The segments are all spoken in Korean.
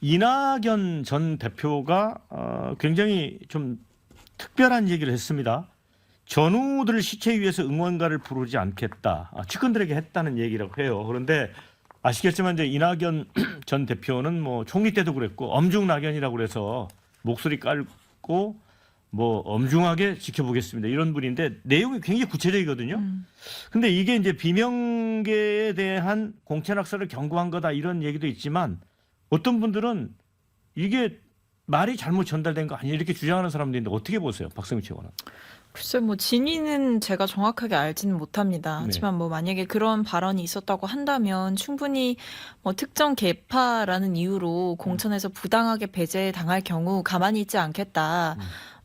이낙연 전 대표가 굉장히 좀 특별한 얘기를 했습니다. 전우들 시체 위에서 응원가를 부르지 않겠다. 측근들에게 했다는 얘기라고 해요. 그런데 아시겠지만 이제 이낙연 전 대표는 뭐 총리 때도 그랬고 엄중낙연이라고 그래서 목소리 깔고 뭐 엄중하게 지켜보겠습니다. 이런 분인데 내용이 굉장히 구체적이거든요. 근데 이게 이제 비명계에 대한 공천학살을 경고한 거다 이런 얘기도 있지만 어떤 분들은 이게 말이 잘못 전달된 거 아니냐 이렇게 주장하는 사람도 있는데 어떻게 보세요? 박성민 최고는. 글쎄 뭐 진위는 제가 정확하게 알지는 못합니다. 네. 하지만 뭐 만약에 그런 발언이 있었다고 한다면 충분히 뭐 특정 계파라는 이유로 공천에서 부당하게 배제당할 경우 가만히 있지 않겠다.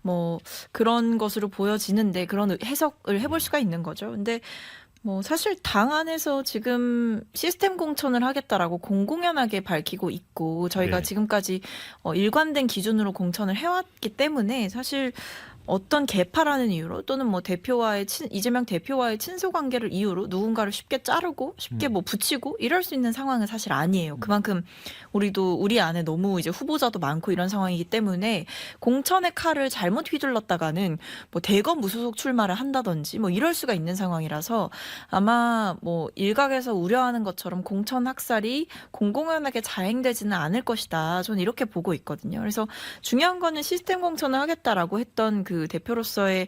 뭐 그런 것으로 보여지는데 그런 해석을 해볼 수가 있는 거죠. 근데 뭐 사실 당 안에서 지금 시스템 공천을 하겠다라고 공공연하게 밝히고 있고 저희가 네. 지금까지 일관된 기준으로 공천을 해왔기 때문에 사실 어떤 계파라는 이유로 또는 뭐 이재명 대표와의 친소 관계를 이유로 누군가를 쉽게 자르고 쉽게 뭐 붙이고 이럴 수 있는 상황은 사실 아니에요. 그만큼 우리 안에 너무 이제 후보자도 많고 이런 상황이기 때문에 공천의 칼을 잘못 휘둘렀다가는 뭐 대거 무소속 출마를 한다든지 뭐 이럴 수가 있는 상황이라서 아마 뭐 일각에서 우려하는 것처럼 공천 학살이 공공연하게 자행되지는 않을 것이다. 저는 이렇게 보고 있거든요. 그래서 중요한 거는 시스템 공천을 하겠다라고 했던 그 대표로서의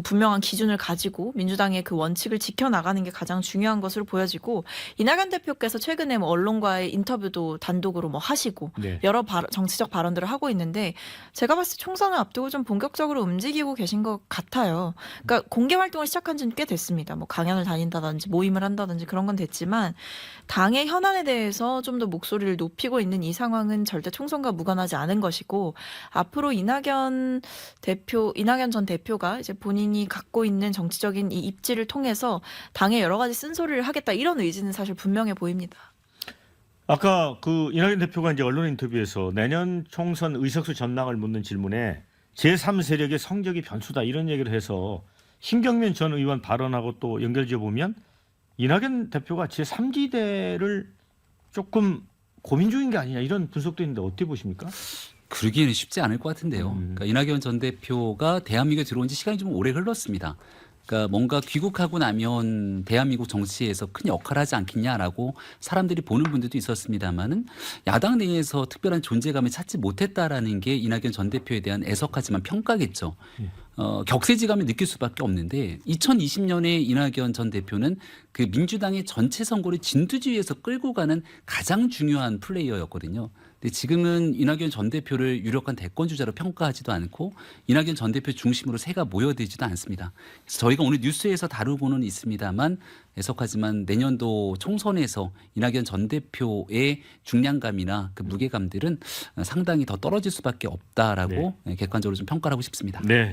분명한 기준을 가지고 민주당의 그 원칙을 지켜나가는 게 가장 중요한 것으로 보여지고 이낙연 대표께서 최근에 뭐 언론과의 인터뷰도 단독으로 뭐 하시고 네. 여러 정치적 발언들을 하고 있는데 제가 봤을 때 총선을 앞두고 좀 본격적으로 움직이고 계신 것 같아요. 그러니까 공개 활동을 시작한 지는 꽤 됐습니다. 뭐 강연을 다닌다든지 모임을 한다든지 그런 건 됐지만 당의 현안에 대해서 좀 더 목소리를 높이고 있는 이 상황은 절대 총선과 무관하지 않은 것이고 앞으로 이낙연 전 대표가 이제 본인이 갖고 있는 정치적인 이 입지를 통해서 당에 여러 가지 쓴소리를 하겠다 이런 의지는 사실 분명해 보입니다. 아까 그 이낙연 대표가 이제 언론 인터뷰에서 내년 총선 의석수 전망을 묻는 질문에 제3세력의 성적이 변수다 이런 얘기를 해서 신경민 전 의원 발언하고 또 연결지어 보면 이낙연 대표가 제3지대를 조금 고민 중인 게 아니냐 이런 분석도 있는데 어떻게 보십니까? 그러기에는 쉽지 않을 것 같은데요. 그러니까 이낙연 전 대표가 대한민국에 들어온 지 시간이 좀 오래 흘렀습니다. 그러니까 뭔가 귀국하고 나면 대한민국 정치에서 큰 역할을 하지 않겠냐라고 사람들이 보는 분들도 있었습니다만은 야당 내에서 특별한 존재감을 찾지 못했다라는 게 이낙연 전 대표에 대한 애석하지만 평가겠죠. 격세지감을 느낄 수밖에 없는데 2020년에 이낙연 전 대표는 그 민주당의 전체 선거를 진두지휘에서 끌고 가는 가장 중요한 플레이어였거든요. 근데 지금은 이낙연 전 대표를 유력한 대권 주자로 평가하지도 않고 이낙연 전 대표 중심으로 새가 모여들지도 않습니다. 그래서 저희가 오늘 뉴스에서 다루고는 있습니다만 애석하지만 내년도 총선에서 이낙연 전 대표의 중량감이나 그 무게감들은 상당히 더 떨어질 수밖에 없다라고 객관적으로 좀 평가를 하고 싶습니다. 네.